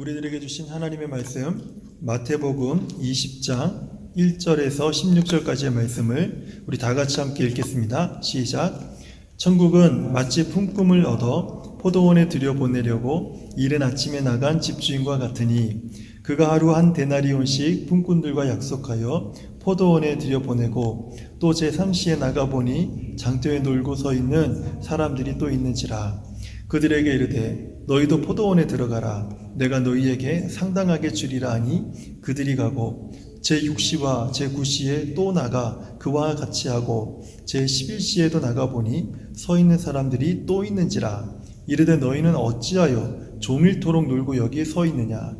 우리들에게 주신 하나님의 말씀 마태복음 20장 1절에서 16절까지의 말씀을 우리 다 같이 함께 읽겠습니다. 시작. 천국은 마치 품꾼을 얻어 포도원에 들여보내려고 이른 아침에 나간 집주인과 같으니 그가 하루 한 데나리온씩 품꾼들과 약속하여 포도원에 들여보내고 또 제3시에 나가보니 장터에 놀고 서 있는 사람들이 또 있는지라. 그들에게 이르되 너희도 포도원에 들어가라. 내가 너희에게 상당하게 주리라 하니 그들이 가고 제6시와 제9시에 또 나가 그와 같이 하고 제11시에도 나가보니 서 있는 사람들이 또 있는지라. 이르되 너희는 어찌하여 종일토록 놀고 여기에 서 있느냐.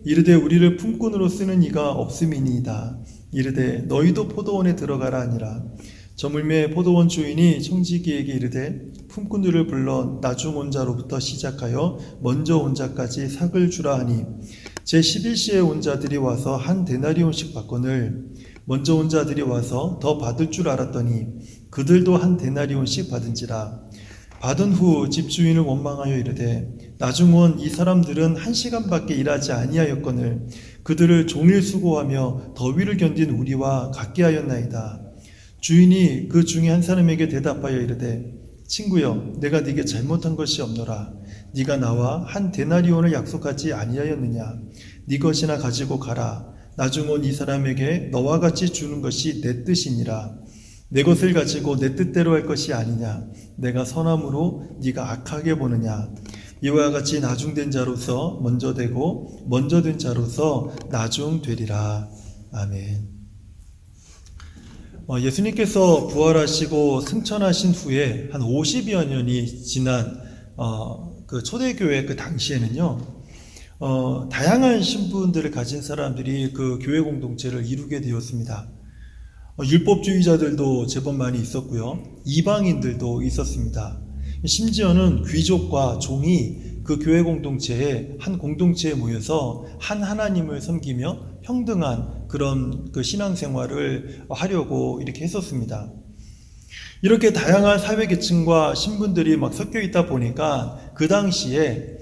이르되 우리를 품꾼으로 쓰는 이가 없음이니이다. 이르되 너희도 포도원에 들어가라 하니라. 저물매 포도원 주인이 청지기에게 이르되 품꾼들을 불러 나중 온 자로부터 시작하여 먼저 온 자까지 삭을 주라 하니 제11시에 온 자들이 와서 한 데나리온씩 받거늘 먼저 온 자들이 와서 더 받을 줄 알았더니 그들도 한 데나리온씩 받은지라. 받은 후 집주인을 원망하여 이르되 나중 온 이 사람들은 1시간밖에 일하지 아니하였거늘 그들을 종일 수고하며 더위를 견딘 우리와 같게 하였나이다. 주인이 그 중에 한 사람에게 대답하여 이르되 친구여 내가 네게 잘못한 것이 없노라. 네가 나와 한 데나리온을 약속하지 아니하였느냐. 네 것이나 가지고 가라. 나중 온 이 사람에게 너와 같이 주는 것이 내 뜻이니라. 내 것을 가지고 내 뜻대로 할 것이 아니냐. 내가 선함으로 네가 악하게 보느냐. 이와 같이 나중된 자로서 먼저 되고 먼저 된 자로서 나중되리라. 아멘. 예수님께서 부활하시고 승천하신 후에 한 50여 년이 지난 그 초대교회 그 당시에는요, 다양한 신분들을 가진 사람들이 그 교회 공동체를 이루게 되었습니다. 율법주의자들도 제법 많이 있었고요, 이방인들도 있었습니다. 심지어는 귀족과 종이 그 교회 공동체에 한 공동체에 모여서 한 하나님을 섬기며 평등한 그런 그 신앙생활을 하려고 이렇게 했었습니다. 이렇게 다양한 사회계층과 신분들이 막 섞여 있다 보니까 그 당시에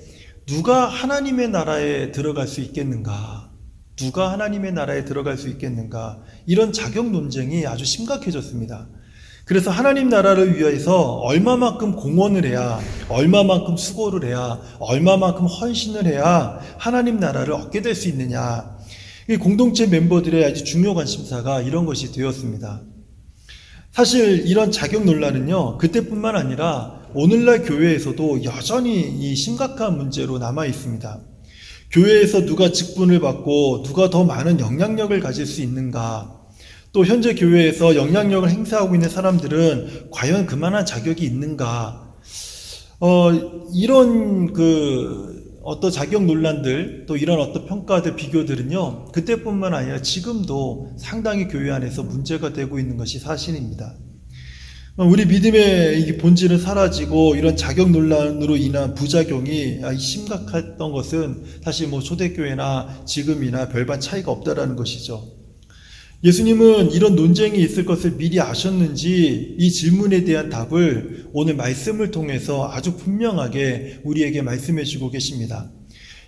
누가 하나님의 나라에 들어갈 수 있겠는가? 누가 하나님의 나라에 들어갈 수 있겠는가? 이런 자격 논쟁이 아주 심각해졌습니다. 그래서 하나님 나라를 위해서 얼마만큼 공헌을 해야, 얼마만큼 수고를 해야, 얼마만큼 헌신을 해야 하나님 나라를 얻게 될 수 있느냐. 이 공동체 멤버들의 아주 중요 관심사가 이런 것이 되었습니다. 사실 이런 자격 논란은요, 그때뿐만 아니라 오늘날 교회에서도 여전히 이 심각한 문제로 남아 있습니다. 교회에서 누가 직분을 받고 누가 더 많은 영향력을 가질 수 있는가, 또 현재 교회에서 영향력을 행사하고 있는 사람들은 과연 그만한 자격이 있는가, 이런 어떤 자격 논란들, 또 이런 어떤 평가들, 비교들은요, 그때뿐만 아니라 지금도 상당히 교회 안에서 문제가 되고 있는 것이 사실입니다. 우리 믿음의 이 본질은 사라지고 이런 자격 논란으로 인한 부작용이 심각했던 것은 사실 초대교회나 지금이나 별반 차이가 없다라는 것이죠. 예수님은 이런 논쟁이 있을 것을 미리 아셨는지 이 질문에 대한 답을 오늘 말씀을 통해서 아주 분명하게 우리에게 말씀해 주고 계십니다.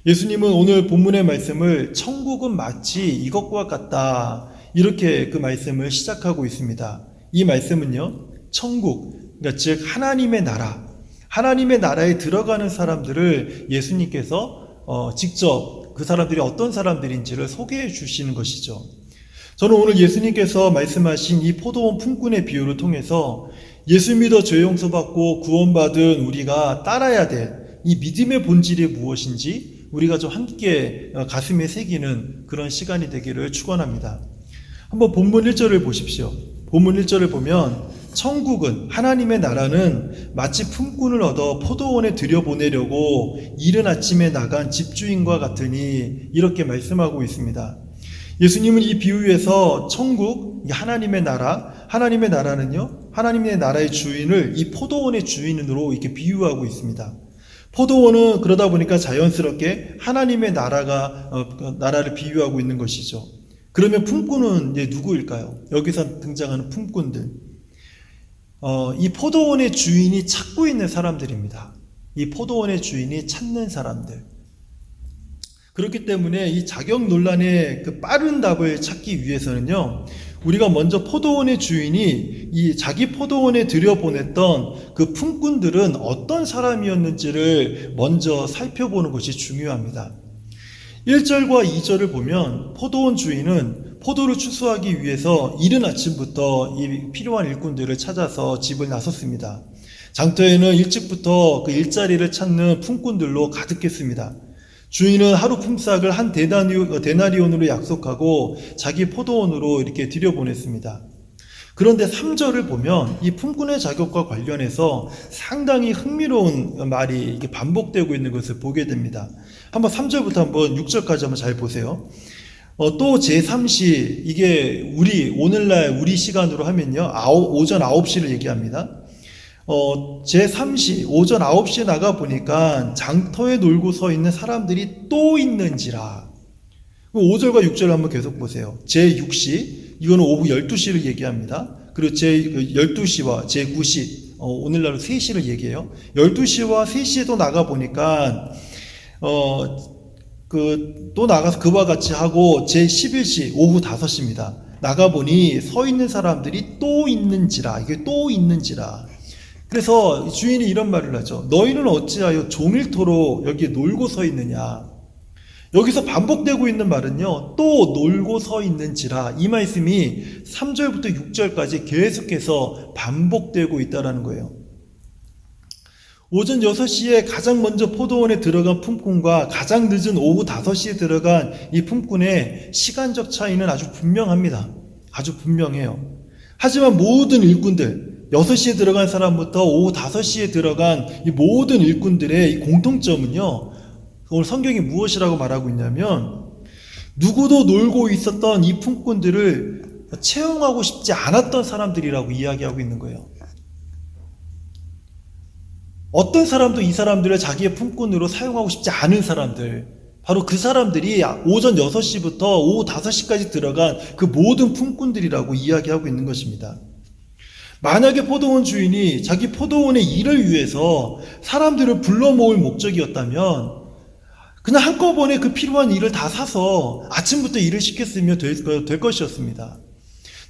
예수님은 오늘 본문의 말씀을 천국은 마치 이것과 같다, 이렇게 그 말씀을 시작하고 있습니다. 이 말씀은요, 천국, 그러니까 즉 하나님의 나라, 하나님의 나라에 들어가는 사람들을 예수님께서 직접 그 사람들이 어떤 사람들인지를 소개해 주시는 것이죠. 저는 오늘 예수님께서 말씀하신 이 포도원 품꾼의 비유를 통해서 예수 믿어 죄 용서받고 구원받은 우리가 따라야 될 이 믿음의 본질이 무엇인지 우리가 좀 함께 가슴에 새기는 그런 시간이 되기를 축원합니다. 한번 본문 1절을 보십시오. 본문 1절을 보면 천국은, 하나님의 나라는 마치 품꾼을 얻어 포도원에 들여보내려고 이른 아침에 나간 집주인과 같으니, 이렇게 말씀하고 있습니다. 예수님은 이 비유에서 천국, 하나님의 나라, 하나님의 나라는요, 하나님의 나라의 주인을 이 포도원의 주인으로 이렇게 비유하고 있습니다. 포도원은 그러다 보니까 자연스럽게 하나님의 나라를 비유하고 있는 것이죠. 그러면 품꾼은 이제 누구일까요? 여기서 등장하는 품꾼들. 이 포도원의 주인이 찾고 있는 사람들입니다. 이 포도원의 주인이 찾는 사람들. 그렇기 때문에 이 자격 논란의 그 빠른 답을 찾기 위해서는요, 우리가 먼저 포도원의 주인이 이 자기 포도원에 들여보냈던 그 품꾼들은 어떤 사람이었는지를 먼저 살펴보는 것이 중요합니다. 1절과 2절을 보면 포도원 주인은 포도를 추수하기 위해서 이른 아침부터 이 필요한 일꾼들을 찾아서 집을 나섰습니다. 장터에는 일찍부터 그 일자리를 찾는 품꾼들로 가득했습니다. 주인은 하루 품삯을 한 데나리온으로 약속하고 자기 포도원으로 이렇게 들여보냈습니다. 그런데 3절을 보면 이 품꾼의 자격과 관련해서 상당히 흥미로운 말이 이게 반복되고 있는 것을 보게 됩니다. 한번 3절부터 한번 6절까지 한번 잘 보세요. 또 제3시, 이게 오늘날 우리 시간으로 하면요, 오전 9시를 얘기합니다. 제3시, 오전 9시에 나가보니까 장터에 놀고 서 있는 사람들이 또 있는지라. 5절과 6절 한번 계속 보세요. 제6시, 이거는 오후 12시를 얘기합니다. 그리고 제12시와 제9시, 오늘날로 3시를 얘기해요. 12시와 3시에도 나가보니까, 또 나가서 그와 같이 하고, 제11시, 오후 5시입니다. 나가보니 서 있는 사람들이 또 있는지라. 이게 또 있는지라. 그래서 주인이 이런 말을 하죠. 너희는 어찌하여 종일토록 여기에 놀고 서 있느냐. 여기서 반복되고 있는 말은요, 또 놀고 서 있는지라. 이 말씀이 3절부터 6절까지 계속해서 반복되고 있다는 거예요. 오전 6시에 가장 먼저 포도원에 들어간 품꾼과 가장 늦은 오후 5시에 들어간 이 품꾼의 시간적 차이는 아주 분명합니다. 아주 분명해요. 하지만 모든 일꾼들, 6시에 들어간 사람부터 오후 5시에 들어간 이 모든 일꾼들의 이 공통점은요, 오늘 성경이 무엇이라고 말하고 있냐면, 누구도 놀고 있었던 이 품꾼들을 채용하고 싶지 않았던 사람들이라고 이야기하고 있는 거예요. 어떤 사람도 이 사람들을 자기의 품꾼으로 사용하고 싶지 않은 사람들, 바로 그 사람들이 오전 6시부터 오후 5시까지 들어간 그 모든 품꾼들이라고 이야기하고 있는 것입니다. 만약에 포도원 주인이 자기 포도원의 일을 위해서 사람들을 불러 모을 목적이었다면 그냥 한꺼번에 그 필요한 일을 다 사서 아침부터 일을 시켰으면 될 것이었습니다.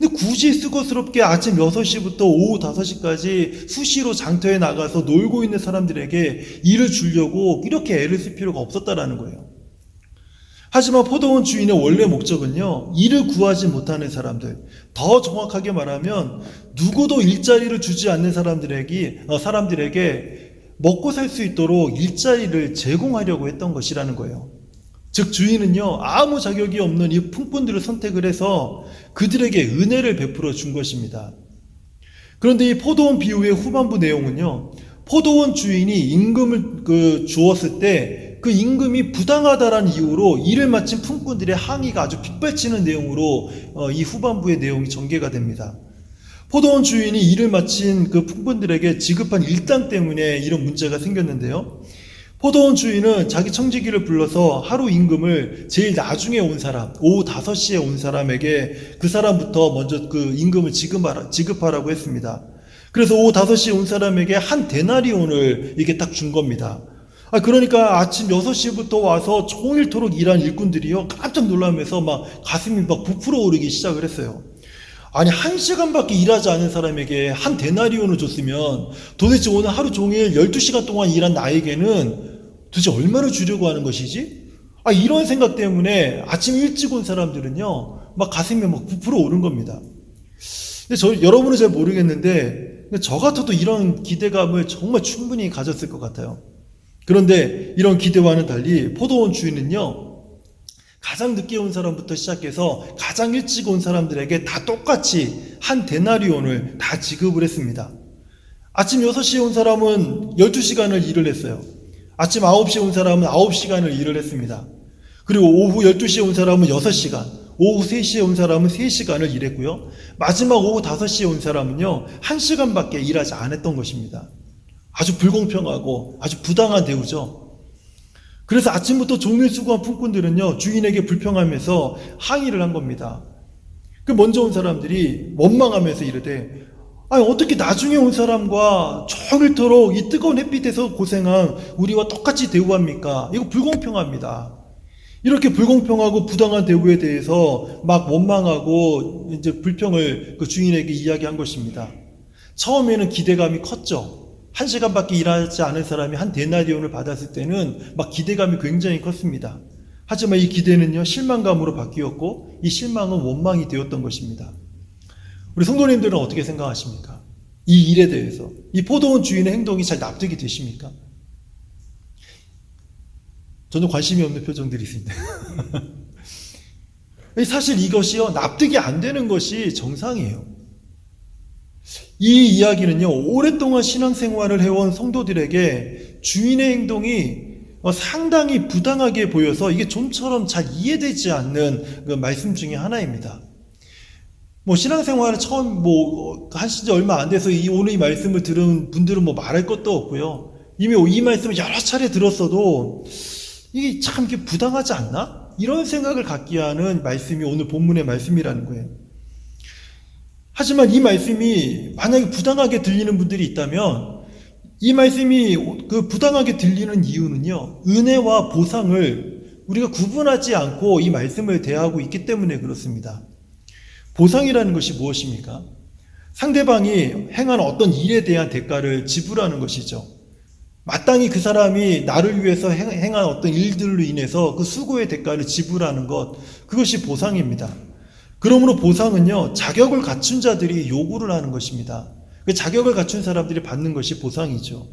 근데 굳이 수고스럽게 아침 6시부터 오후 5시까지 수시로 장터에 나가서 놀고 있는 사람들에게 일을 주려고 이렇게 애를 쓸 필요가 없었다라는 거예요. 하지만 포도원 주인의 원래 목적은요, 일을 구하지 못하는 사람들, 더 정확하게 말하면 누구도 일자리를 주지 않는 사람들에게 먹고 살 수 있도록 일자리를 제공하려고 했던 것이라는 거예요. 즉 주인은요, 아무 자격이 없는 이 품꾼들을 선택을 해서 그들에게 은혜를 베풀어 준 것입니다. 그런데 이 포도원 비유의 후반부 내용은요, 포도원 주인이 임금을 주었을 때 그 임금이 부당하다라는 이유로 일을 마친 품꾼들의 항의가 아주 빗발치는 내용으로 이 후반부의 내용이 전개가 됩니다. 포도원 주인이 일을 마친 그 품꾼들에게 지급한 일당 때문에 이런 문제가 생겼는데요. 포도원 주인은 자기 청지기를 불러서 하루 임금을 제일 나중에 온 사람, 오후 5시에 온 사람에게 그 사람부터 먼저 그 임금을 지급하라고 했습니다. 그래서 오후 5시에 온 사람에게 한 데나리온을 이게 딱 준 겁니다. 그러니까 아침 6시부터 와서 종일토록 일한 일꾼들이요, 깜짝 놀라면서 막 가슴이 막 부풀어 오르기 시작을 했어요. 아니, 1시간밖에 일하지 않은 사람에게 한 데나리온을 줬으면 도대체 오늘 하루 종일 12시간 동안 일한 나에게는 도대체 얼마를 주려고 하는 것이지? 이런 생각 때문에 아침 일찍 온 사람들은요, 막 가슴이 막 부풀어 오른 겁니다. 근데 여러분은 잘 모르겠는데, 저 같아도 이런 기대감을 정말 충분히 가졌을 것 같아요. 그런데 이런 기대와는 달리 포도원 주인은요, 가장 늦게 온 사람부터 시작해서 가장 일찍 온 사람들에게 다 똑같이 한 데나리온을 다 지급을 했습니다. 아침 6시에 온 사람은 12시간을 일을 했어요. 아침 9시에 온 사람은 9시간을 일을 했습니다. 그리고 오후 12시에 온 사람은 6시간, 오후 3시에 온 사람은 3시간을 일했고요. 마지막 오후 5시에 온 사람은요, 1시간밖에 일하지 않았던 것입니다. 아주 불공평하고 아주 부당한 대우죠. 그래서 아침부터 종일 수고한 품꾼들은요, 주인에게 불평하면서 항의를 한 겁니다. 그 먼저 온 사람들이 원망하면서 이르되, 어떻게 나중에 온 사람과 종일토록 이 뜨거운 햇빛에서 고생한 우리와 똑같이 대우합니까? 이거 불공평합니다. 이렇게 불공평하고 부당한 대우에 대해서 막 원망하고 이제 불평을 그 주인에게 이야기한 것입니다. 처음에는 기대감이 컸죠. 1시간밖에 일하지 않은 사람이 한 데나리온을 받았을 때는 막 기대감이 굉장히 컸습니다. 하지만 이 기대는요, 실망감으로 바뀌었고 이 실망은 원망이 되었던 것입니다. 우리 성도님들은 어떻게 생각하십니까? 이 일에 대해서 이 포도원 주인의 행동이 잘 납득이 되십니까? 전혀 관심이 없는 표정들이 있습니다. 사실 이것이요, 납득이 안 되는 것이 정상이에요. 이 이야기는요, 오랫동안 신앙생활을 해온 성도들에게 주인의 행동이 상당히 부당하게 보여서 이게 좀처럼 잘 이해되지 않는 그 말씀 중에 하나입니다. 신앙생활을 처음 하신 지 얼마 안 돼서 오늘 이 말씀을 들은 분들은 말할 것도 없고요. 이미 이 말씀을 여러 차례 들었어도 이게 참 이게 부당하지 않나? 이런 생각을 갖게 하는 말씀이 오늘 본문의 말씀이라는 거예요. 하지만 이 말씀이 만약에 부당하게 들리는 분들이 있다면 이 말씀이 그 부당하게 들리는 이유는요, 은혜와 보상을 우리가 구분하지 않고 이 말씀을 대하고 있기 때문에 그렇습니다. 보상이라는 것이 무엇입니까? 상대방이 행한 어떤 일에 대한 대가를 지불하는 것이죠. 마땅히 그 사람이 나를 위해서 행한 어떤 일들로 인해서 그 수고의 대가를 지불하는 것, 그것이 보상입니다. 그러므로 보상은요, 자격을 갖춘 자들이 요구를 하는 것입니다. 그 자격을 갖춘 사람들이 받는 것이 보상이죠.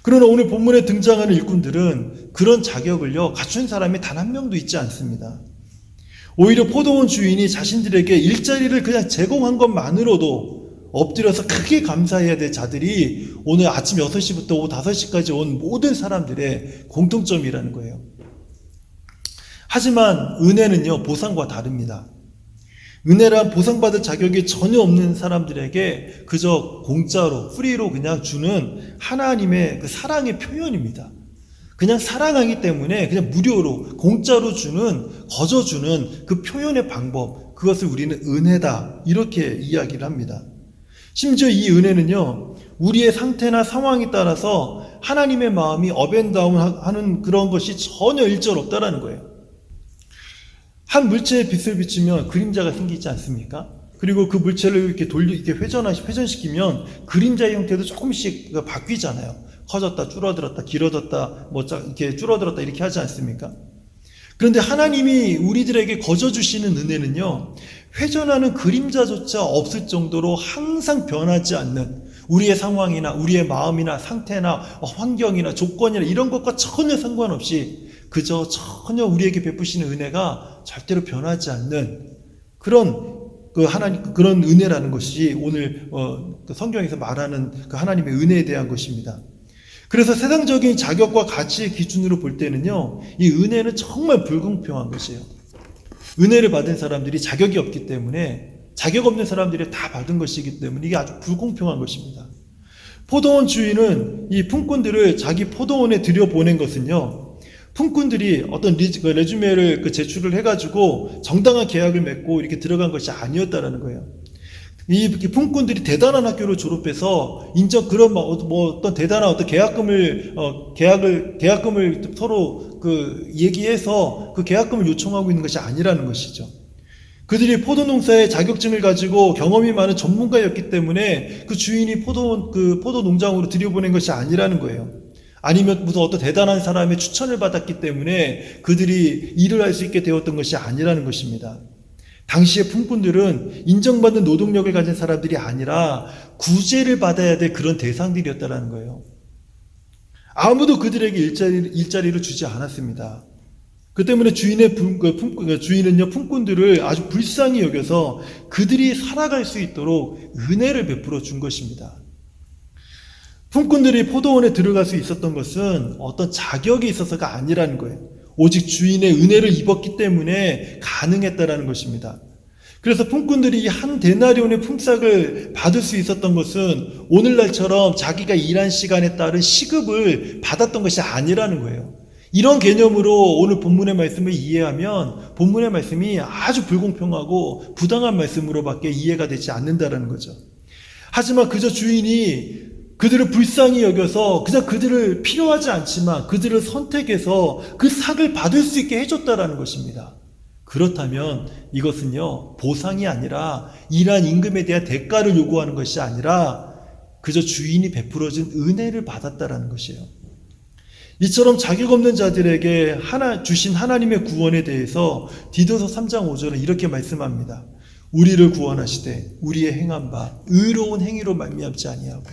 그러나 오늘 본문에 등장하는 일꾼들은 그런 자격을요, 갖춘 사람이 단 한 명도 있지 않습니다. 오히려 포도원 주인이 자신들에게 일자리를 그냥 제공한 것만으로도 엎드려서 크게 감사해야 될 자들이 오늘 아침 6시부터 오후 5시까지 온 모든 사람들의 공통점이라는 거예요. 하지만 은혜는요, 보상과 다릅니다. 은혜란 보상받을 자격이 전혀 없는 사람들에게 그저 공짜로, 프리로 그냥 주는 하나님의 그 사랑의 표현입니다. 그냥 사랑하기 때문에 그냥 무료로, 공짜로 거저주는 그 표현의 방법, 그것을 우리는 은혜다, 이렇게 이야기를 합니다. 심지어 이 은혜는요, 우리의 상태나 상황에 따라서 하나님의 마음이 업앤다운 하는 그런 것이 전혀 일절 없다라는 거예요. 한 물체에 빛을 비추면 그림자가 생기지 않습니까? 그리고 그 물체를 이렇게 회전시키면 그림자의 형태도 조금씩 바뀌잖아요. 커졌다, 줄어들었다, 길어졌다, 이렇게 줄어들었다, 이렇게 하지 않습니까? 그런데 하나님이 우리들에게 거저주시는 은혜는요, 회전하는 그림자조차 없을 정도로 항상 변하지 않는 우리의 상황이나 우리의 마음이나 상태나 환경이나 조건이나 이런 것과 전혀 상관없이 그저 전혀 우리에게 베푸시는 은혜가 절대로 변하지 않는 그런 그런 은혜라는 것이 오늘 성경에서 말하는 그 하나님의 은혜에 대한 것입니다. 그래서 세상적인 자격과 가치의 기준으로 볼 때는요, 이 은혜는 정말 불공평한 것이에요. 은혜를 받은 사람들이 자격이 없기 때문에, 자격 없는 사람들이 다 받은 것이기 때문에 이게 아주 불공평한 것입니다. 포도원 주인은 이 품꾼들을 자기 포도원에 들여보낸 것은요, 품꾼들이 어떤 레주메를 제출을 해가지고 정당한 계약을 맺고 이렇게 들어간 것이 아니었다라는 거예요. 이 품꾼들이 대단한 학교를 졸업해서 그런 어떤 대단한 어떤 계약금을 서로 얘기해서 그 계약금을 요청하고 있는 것이 아니라는 것이죠. 그들이 포도농사의 자격증을 가지고 경험이 많은 전문가였기 때문에 그 주인이 포도 농장으로 들여보낸 것이 아니라는 거예요. 아니면 무슨 어떤 대단한 사람의 추천을 받았기 때문에 그들이 일을 할 수 있게 되었던 것이 아니라는 것입니다. 당시의 품꾼들은 인정받는 노동력을 가진 사람들이 아니라 구제를 받아야 될 그런 대상들이었다는 거예요. 아무도 그들에게 일자리를 주지 않았습니다. 그 때문에 주인은요, 품꾼들을 아주 불쌍히 여겨서 그들이 살아갈 수 있도록 은혜를 베풀어 준 것입니다. 품꾼들이 포도원에 들어갈 수 있었던 것은 어떤 자격이 있어서가 아니라는 거예요. 오직 주인의 은혜를 입었기 때문에 가능했다라는 것입니다. 그래서 품꾼들이 한 데나리온의 품삯을 받을 수 있었던 것은 오늘날처럼 자기가 일한 시간에 따른 시급을 받았던 것이 아니라는 거예요. 이런 개념으로 오늘 본문의 말씀을 이해하면 본문의 말씀이 아주 불공평하고 부당한 말씀으로밖에 이해가 되지 않는다라는 거죠. 하지만 그저 주인이 그들을 불쌍히 여겨서 그냥 그들을 필요하지 않지만 그들을 선택해서 그 상을 받을 수 있게 해줬다라는 것입니다. 그렇다면 이것은요, 보상이 아니라 일한 임금에 대한 대가를 요구하는 것이 아니라 그저 주인이 베풀어준 은혜를 받았다라는 것이에요. 이처럼 자격 없는 자들에게 주신 하나님의 구원에 대해서 디도서 3장 5절은 이렇게 말씀합니다. 우리를 구원하시되 우리의 행한 바 의로운 행위로 말미암지 아니하고,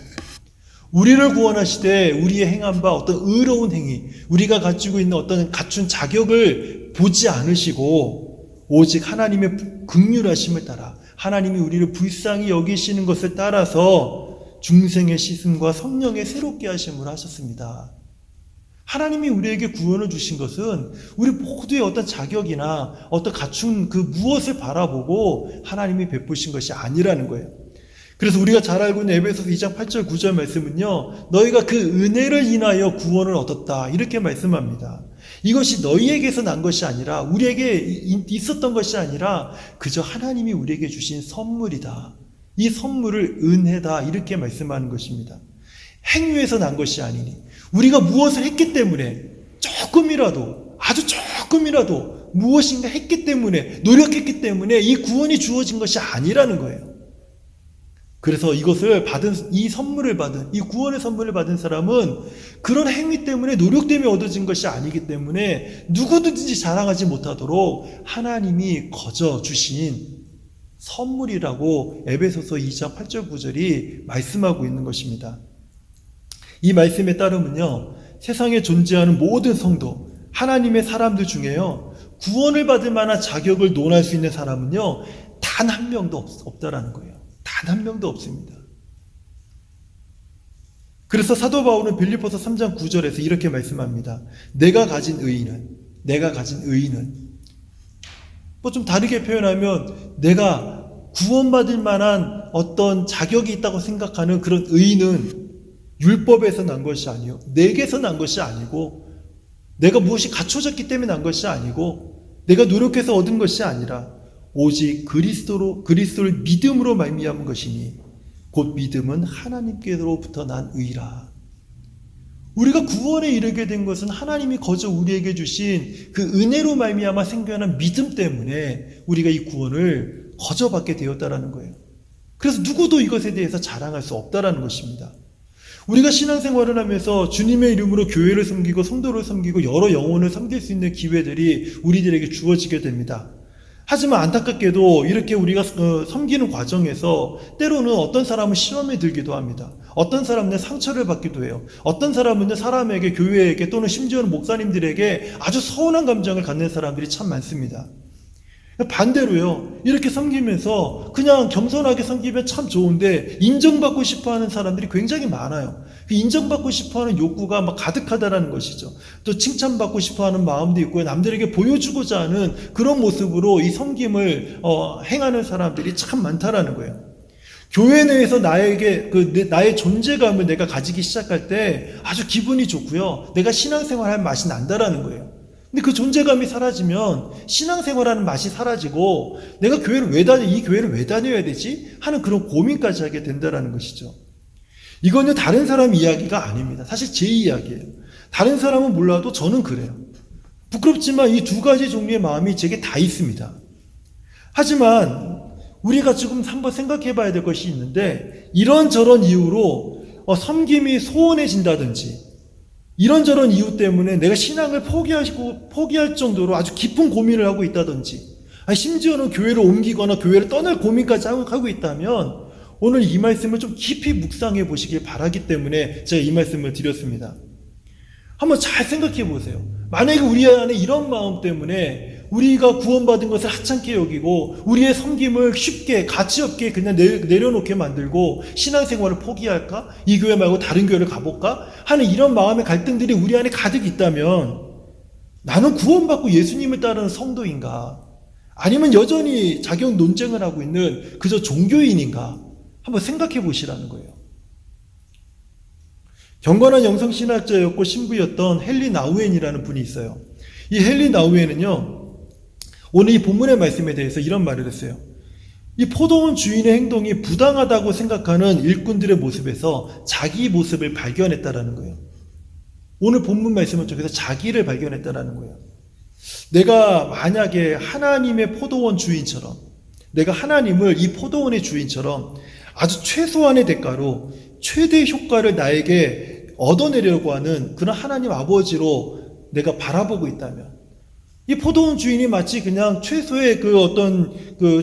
우리를 구원하시되 우리의 행한 바 어떤 의로운 행위, 우리가 가지고 있는 어떤 갖춘 자격을 보지 않으시고 오직 하나님의 긍휼하심을 따라 하나님이 우리를 불쌍히 여기시는 것을 따라서 중생의 씻음과 성령의 새롭게 하심을 하셨습니다. 하나님이 우리에게 구원을 주신 것은 우리 모두의 어떤 자격이나 어떤 갖춘 그 무엇을 바라보고 하나님이 베푸신 것이 아니라는 거예요. 그래서 우리가 잘 알고 있는 에베소서 2장 8절 9절 말씀은요, 너희가 그 은혜를 인하여 구원을 얻었다 이렇게 말씀합니다. 이것이 너희에게서 난 것이 아니라, 우리에게 있었던 것이 아니라 그저 하나님이 우리에게 주신 선물이다. 이 선물을 은혜다 이렇게 말씀하는 것입니다. 행위에서 난 것이 아니니, 우리가 무엇을 했기 때문에, 조금이라도, 아주 조금이라도 무엇인가 했기 때문에, 노력했기 때문에 이 구원이 주어진 것이 아니라는 거예요. 그래서 이것을 받은, 이 선물을 받은, 이 구원의 선물을 받은 사람은 그런 행위 때문에, 노력 때문에 얻어진 것이 아니기 때문에 누구든지 자랑하지 못하도록 하나님이 거저 주신 선물이라고 에베소서 2장 8절 9절이 말씀하고 있는 것입니다. 이 말씀에 따르면요, 세상에 존재하는 모든 성도, 하나님의 사람들 중에요, 구원을 받을 만한 자격을 논할 수 있는 사람은요, 단 한 명도 없다라는 거예요. 단 한 명도 없습니다. 그래서 사도 바울은 빌립보서 3장 9절에서 이렇게 말씀합니다. 내가 가진 의인은 뭐 좀 다르게 표현하면, 내가 구원받을 만한 어떤 자격이 있다고 생각하는 그런 의인은 율법에서 난 것이 아니요, 내게서 난 것이 아니고, 내가 무엇이 갖춰졌기 때문에 난 것이 아니고, 내가 노력해서 얻은 것이 아니라 오직 그리스도를 믿음으로 말미암은 것이니 곧 믿음은 하나님께로부터 난 의라. 우리가 구원에 이르게 된 것은 하나님이 거저 우리에게 주신 그 은혜로 말미암아 생겨난 믿음 때문에 우리가 이 구원을 거저 받게 되었다라는 거예요. 그래서 누구도 이것에 대해서 자랑할 수 없다라는 것입니다. 우리가 신앙생활을 하면서 주님의 이름으로 교회를 섬기고 성도를 섬기고 여러 영혼을 섬길 수 있는 기회들이 우리들에게 주어지게 됩니다. 하지만 안타깝게도 이렇게 우리가 섬기는 과정에서 때로는 어떤 사람은 시험에 들기도 합니다. 어떤 사람은 상처를 받기도 해요. 어떤 사람은 사람에게, 교회에게, 또는 심지어는 목사님들에게 아주 서운한 감정을 갖는 사람들이 참 많습니다. 반대로요, 이렇게 섬기면서 그냥 겸손하게 섬기면 참 좋은데 인정받고 싶어하는 사람들이 굉장히 많아요. 인정받고 싶어하는 욕구가 막 가득하다라는 것이죠. 또 칭찬받고 싶어하는 마음도 있고요, 남들에게 보여주고자 하는 그런 모습으로 이 섬김을 행하는 사람들이 참 많다라는 거예요. 교회 내에서 나의 존재감을 내가 가지기 시작할 때 아주 기분이 좋고요, 내가 신앙생활할 맛이 난다라는 거예요. 근데 그 존재감이 사라지면 신앙생활하는 맛이 사라지고, 내가 이 교회를 왜 다녀야 되지? 하는 그런 고민까지 하게 된다는 것이죠. 이건요, 다른 사람 이야기가 아닙니다. 사실 제 이야기예요. 다른 사람은 몰라도 저는 그래요. 부끄럽지만 이 두 가지 종류의 마음이 제게 다 있습니다. 하지만 우리가 지금 한번 생각해 봐야 될 것이 있는데, 이런저런 이유로 섬김이 소원해진다든지, 이런저런 이유 때문에 내가 신앙을 포기할 정도로 아주 깊은 고민을 하고 있다든지, 심지어는 교회를 옮기거나 교회를 떠날 고민까지 하고 있다면 오늘 이 말씀을 좀 깊이 묵상해 보시길 바라기 때문에 제가 이 말씀을 드렸습니다. 한번 잘 생각해 보세요. 만약에 우리 안에 이런 마음 때문에 우리가 구원받은 것을 하찮게 여기고 우리의 섬김을 쉽게 가치없게 그냥 내려놓게 만들고 신앙생활을 포기할까? 이 교회 말고 다른 교회를 가볼까? 하는 이런 마음의 갈등들이 우리 안에 가득 있다면, 나는 구원받고 예수님을 따르는 성도인가? 아니면 여전히 자격 논쟁을 하고 있는 그저 종교인인가? 한번 생각해 보시라는 거예요. 경건한 영성신학자였고 신부였던 헨리 나우엔이라는 분이 있어요. 이 헨리 나우엔은요, 오늘 이 본문의 말씀에 대해서 이런 말을 했어요. 이 포도원 주인의 행동이 부당하다고 생각하는 일꾼들의 모습에서 자기 모습을 발견했다라는 거예요. 오늘 본문 말씀을 통해서 자기를 발견했다라는 거예요. 내가 만약에 하나님의 포도원 주인처럼, 내가 하나님을 이 포도원의 주인처럼 아주 최소한의 대가로 최대 효과를 나에게 얻어내려고 하는 그런 하나님 아버지로 내가 바라보고 있다면, 이 포도원 주인이 마치 그냥 최소의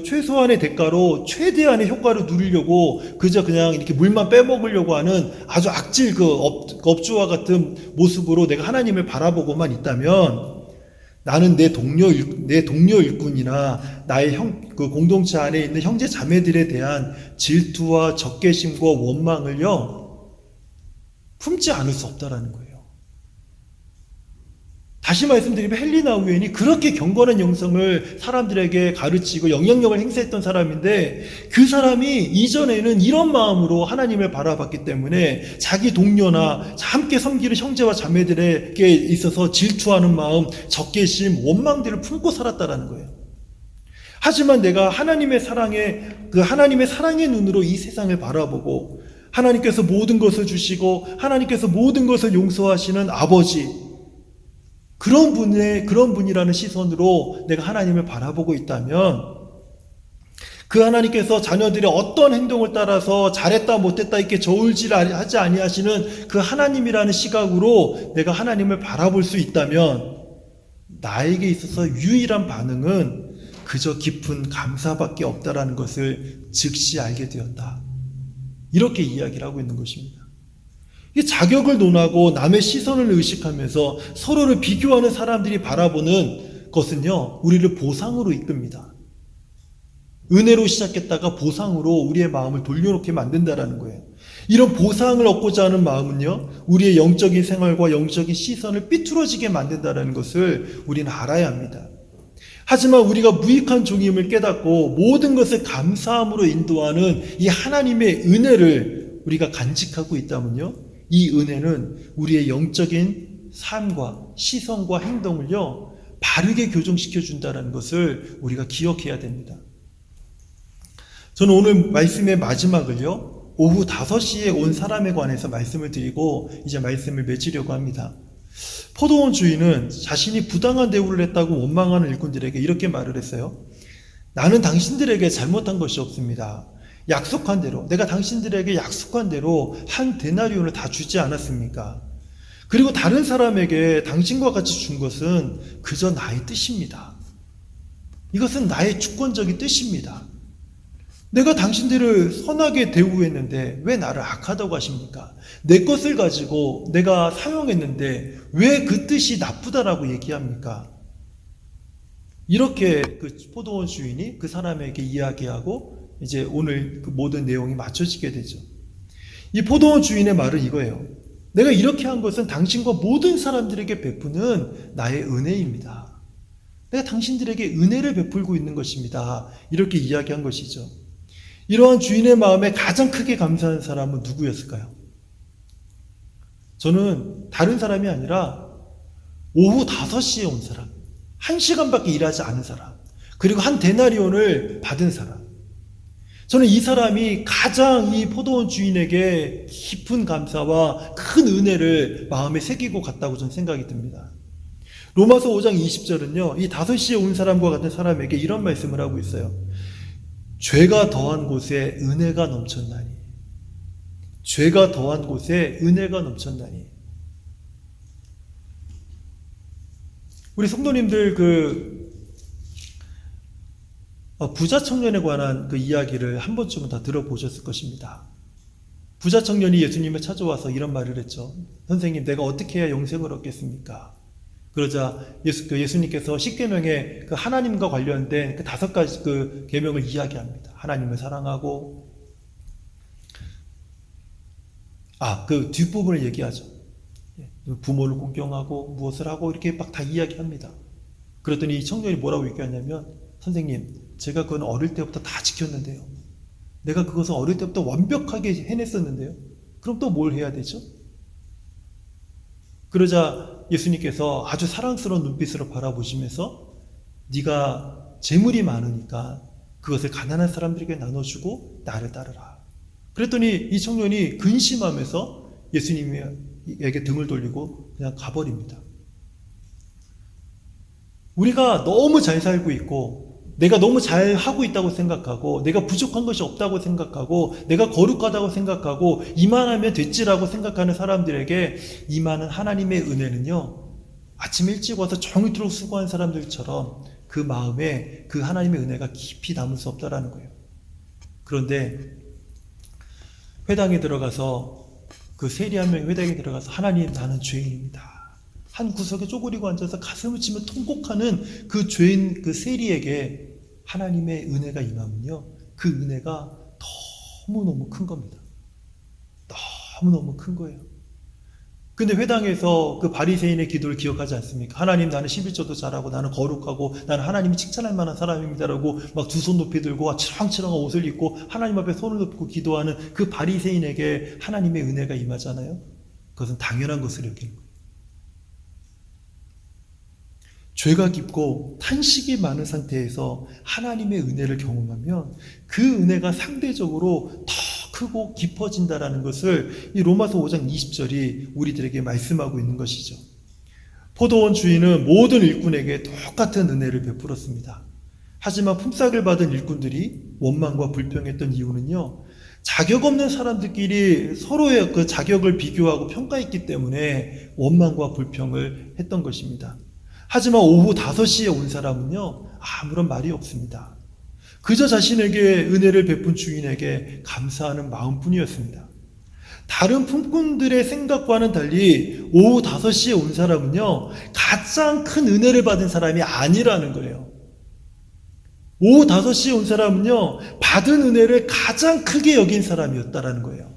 최소한의 대가로 최대한의 효과를 누리려고 그저 그냥 이렇게 물만 빼먹으려고 하는 아주 악질 업주와 같은 모습으로 내가 하나님을 바라보고만 있다면, 나는 내 동료 일꾼이나 나의 공동체 안에 있는 형제 자매들에 대한 질투와 적개심과 원망을요, 품지 않을 수 없다라는 거예요. 다시 말씀드리면 헬리나 우엔이 그렇게 경건한 영성을 사람들에게 가르치고 영향력을 행사했던 사람인데, 그 사람이 이전에는 이런 마음으로 하나님을 바라봤기 때문에 자기 동료나 함께 섬기는 형제와 자매들에게 있어서 질투하는 마음, 적개심, 원망들을 품고 살았다라는 거예요. 하지만 내가 하나님의 사랑의 눈으로 이 세상을 바라보고, 하나님께서 모든 것을 주시고 하나님께서 모든 것을 용서하시는 아버지, 그런 분이라는 시선으로 내가 하나님을 바라보고 있다면, 그 하나님께서 자녀들의 어떤 행동을 따라서 잘했다 못했다 이렇게 저울질을 하지 아니하시는 그 하나님이라는 시각으로 내가 하나님을 바라볼 수 있다면, 나에게 있어서 유일한 반응은 그저 깊은 감사밖에 없다라는 것을 즉시 알게 되었다. 이렇게 이야기를 하고 있는 것입니다. 이 자격을 논하고 남의 시선을 의식하면서 서로를 비교하는 사람들이 바라보는 것은요, 우리를 보상으로 이끕니다. 은혜로 시작했다가 보상으로 우리의 마음을 돌려놓게 만든다라는 거예요. 이런 보상을 얻고자 하는 마음은요, 우리의 영적인 생활과 영적인 시선을 삐뚤어지게 만든다는 것을 우리는 알아야 합니다. 하지만 우리가 무익한 종임을 깨닫고 모든 것을 감사함으로 인도하는 이 하나님의 은혜를 우리가 간직하고 있다면요, 이 은혜는 우리의 영적인 삶과 시선과 행동을요, 바르게 교정시켜 준다는 것을 우리가 기억해야 됩니다. 저는 오늘 말씀의 마지막을요, 오후 5시에 온 사람에 관해서 말씀을 드리고 이제 말씀을 맺으려고 합니다. 포도원 주인은 자신이 부당한 대우를 했다고 원망하는 일꾼들에게 이렇게 말을 했어요. 나는 당신들에게 잘못한 것이 없습니다. 약속한 대로, 내가 당신들에게 약속한 대로 한 데나리온을 다 주지 않았습니까? 그리고 다른 사람에게 당신과 같이 준 것은 그저 나의 뜻입니다. 이것은 나의 주권적인 뜻입니다. 내가 당신들을 선하게 대우했는데 왜 나를 악하다고 하십니까? 내 것을 가지고 내가 사용했는데 왜 그 뜻이 나쁘다라고 얘기합니까? 이렇게 그 포도원 주인이 그 사람에게 이야기하고 이제 오늘 그 모든 내용이 맞춰지게 되죠. 이 포도원 주인의 말은 이거예요. 내가 이렇게 한 것은 당신과 모든 사람들에게 베푸는 나의 은혜입니다. 내가 당신들에게 은혜를 베풀고 있는 것입니다. 이렇게 이야기한 것이죠. 이러한 주인의 마음에 가장 크게 감사한 사람은 누구였을까요? 저는 다른 사람이 아니라 오후 5시에 온 사람, 1시간밖에 일하지 않은 사람, 그리고 한 데나리온을 받은 사람, 저는 이 사람이 가장 이 포도원 주인에게 깊은 감사와 큰 은혜를 마음에 새기고 갔다고 저는 생각이 듭니다. 로마서 5장 20절은요, 이 5시에 온 사람과 같은 사람에게 이런 말씀을 하고 있어요. 죄가 더한 곳에 은혜가 넘쳤나니. 죄가 더한 곳에 은혜가 넘쳤나니. 우리 성도님들 부자 청년에 관한 그 이야기를 한 번쯤은 다 들어보셨을 것입니다. 부자 청년이 예수님을 찾아와서 이런 말을 했죠. 선생님, 내가 어떻게 해야 영생을 얻겠습니까? 그러자 예수님께서 십계명에 그 하나님과 관련된 그 5가지 그 계명을 이야기합니다. 하나님을 사랑하고, 그 뒷부분을 얘기하죠. 부모를 공경하고 무엇을 하고 이렇게 막 다 이야기합니다. 그랬더니 이 청년이 뭐라고 얘기하냐면, 선생님, 제가 그건 어릴 때부터 다 지켰는데요. 내가 그것을 어릴 때부터 완벽하게 해냈었는데요. 그럼 또 뭘 해야 되죠? 그러자 예수님께서 아주 사랑스러운 눈빛으로 바라보시면서 네가 재물이 많으니까 그것을 가난한 사람들에게 나눠주고 나를 따르라. 그랬더니 이 청년이 근심하면서 예수님에게 등을 돌리고 그냥 가버립니다. 우리가 너무 잘 살고 있고 내가 너무 잘 하고 있다고 생각하고 내가 부족한 것이 없다고 생각하고 내가 거룩하다고 생각하고 이만하면 됐지라고 생각하는 사람들에게 임하는 하나님의 은혜는요, 아침 일찍 와서 종일토록 수고한 사람들처럼 그 마음에 그 하나님의 은혜가 깊이 담을 수 없다라는 거예요. 그런데 회당에 들어가서 그 세리 한 명이 회당에 들어가서 하나님, 나는 죄인입니다. 한 구석에 쪼그리고 앉아서 가슴을 치며 통곡하는 그 죄인, 그 세리에게 하나님의 은혜가 임하면요, 그 은혜가 너무너무 큰 겁니다. 너무너무 큰 거예요. 근데 회당에서 그 바리새인의 기도를 기억하지 않습니까? 하나님, 나는 11조도 잘하고 나는 거룩하고 나는 하나님이 칭찬할 만한 사람입니다라고 막 두 손 높이 들고 치렁치렁한 옷을 입고 하나님 앞에 손을 놓고 기도하는 그 바리새인에게 하나님의 은혜가 임하잖아요. 그것은 당연한 것을 여기는 거예요. 죄가 깊고 탄식이 많은 상태에서 하나님의 은혜를 경험하면 그 은혜가 상대적으로 더 크고 깊어진다라는 것을 이 로마서 5장 20절이 우리들에게 말씀하고 있는 것이죠. 포도원 주인은 모든 일꾼에게 똑같은 은혜를 베풀었습니다. 하지만 품삯을 받은 일꾼들이 원망과 불평했던 이유는요, 자격 없는 사람들끼리 서로의 그 자격을 비교하고 평가했기 때문에 원망과 불평을 했던 것입니다. 하지만 오후 5시에 온 사람은요, 아무런 말이 없습니다. 그저 자신에게 은혜를 베푼 주인에게 감사하는 마음뿐이었습니다. 다른 품꾼들의 생각과는 달리 오후 5시에 온 사람은요, 가장 큰 은혜를 받은 사람이 아니라는 거예요. 오후 5시에 온 사람은요, 받은 은혜를 가장 크게 여긴 사람이었다라는 거예요.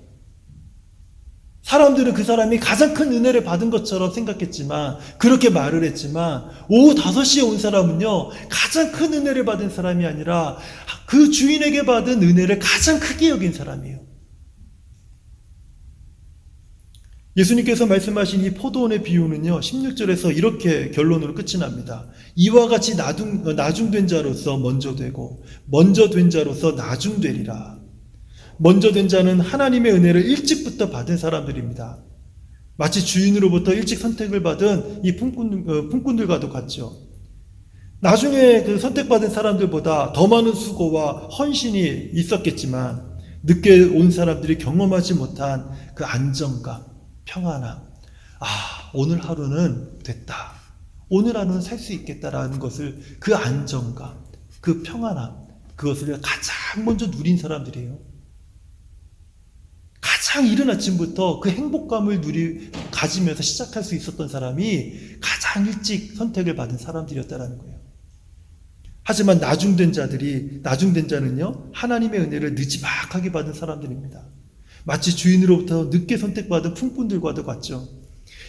사람들은 그 사람이 가장 큰 은혜를 받은 것처럼 생각했지만, 그렇게 말을 했지만, 오후 5시에 온 사람은요, 가장 큰 은혜를 받은 사람이 아니라 그 주인에게 받은 은혜를 가장 크게 여긴 사람이에요. 예수님께서 말씀하신 이 포도원의 비유는요, 16절에서 이렇게 결론으로 끝이 납니다. 이와 같이 나중된 자로서 먼저 되고 먼저 된 자로서 나중되리라. 먼저 된 자는 하나님의 은혜를 일찍부터 받은 사람들입니다. 마치 주인으로부터 일찍 선택을 받은 이 품꾼들과도 같죠. 나중에 그 선택받은 사람들보다 더 많은 수고와 헌신이 있었겠지만 늦게 온 사람들이 경험하지 못한 그 안정감, 평안함, 오늘 하루는 됐다, 오늘 하루는 살 수 있겠다라는 것을, 그 안정감, 그 평안함, 그것을 가장 먼저 누린 사람들이에요. 가장 이른 아침부터 그 행복감을 가지면서 시작할 수 있었던 사람이 가장 일찍 선택을 받은 사람들이었다는 거예요. 하지만 나중된 자는요, 하나님의 은혜를 느지막하게 받은 사람들입니다. 마치 주인으로부터 늦게 선택받은 품꾼들과도 같죠.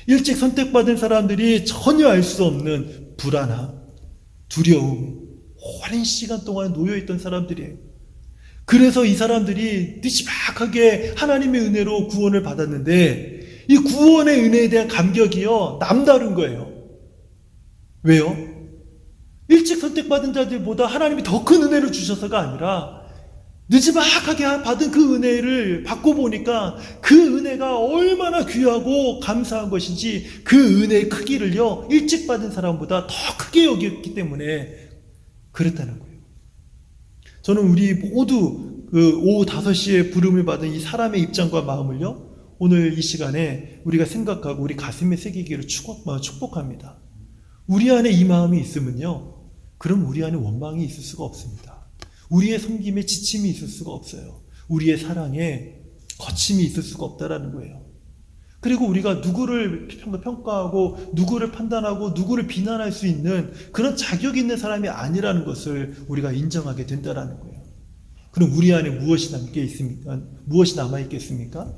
일찍 선택받은 사람들이 전혀 알 수 없는 불안함, 두려움, 오랜 시간 동안 놓여있던 사람들이에요. 그래서 이 사람들이 느지막하게 하나님의 은혜로 구원을 받았는데, 이 구원의 은혜에 대한 감격이요, 남다른 거예요. 왜요? 일찍 선택받은 자들보다 하나님이 더 큰 은혜를 주셔서가 아니라 느지막하게 받은 그 은혜를 받고 보니까 그 은혜가 얼마나 귀하고 감사한 것인지, 그 은혜의 크기를요, 일찍 받은 사람보다 더 크게 여겼기 때문에 그랬다는 거예요. 저는 우리 모두 그 오후 5시에 부름을 받은 이 사람의 입장과 마음을요, 오늘 이 시간에 우리가 생각하고 우리 가슴에 새기기를 축복합니다. 우리 안에 이 마음이 있으면요, 그럼 우리 안에 원망이 있을 수가 없습니다. 우리의 섬김에 지침이 있을 수가 없어요. 우리의 사랑에 거침이 있을 수가 없다라는 거예요. 그리고 우리가 누구를 평가하고 누구를 판단하고 누구를 비난할 수 있는 그런 자격 있는 사람이 아니라는 것을 우리가 인정하게 된다라는 거예요. 그럼 우리 안에 무엇이 남아있겠습니까? 무엇이 남아있겠습니까?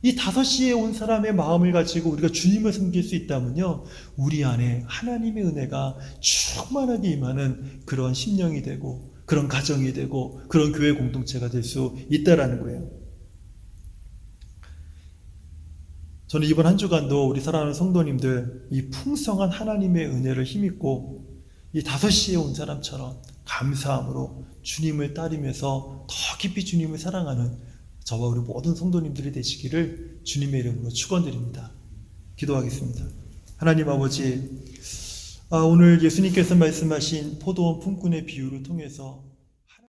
이 5시에 온 사람의 마음을 가지고 우리가 주님을 섬길 수 있다면요, 우리 안에 하나님의 은혜가 충만하게 임하는 그런 심령이 되고 그런 가정이 되고 그런 교회 공동체가 될 수 있다라는 거예요. 저는 이번 한 주간도 우리 사랑하는 성도님들, 이 풍성한 하나님의 은혜를 힘입고 이 5시에 온 사람처럼 감사함으로 주님을 따르면서 더 깊이 주님을 사랑하는 저와 우리 모든 성도님들이 되시기를 주님의 이름으로 축원드립니다. 기도하겠습니다. 하나님 아버지, 오늘 예수님께서 말씀하신 포도원 품꾼의 비유를 통해서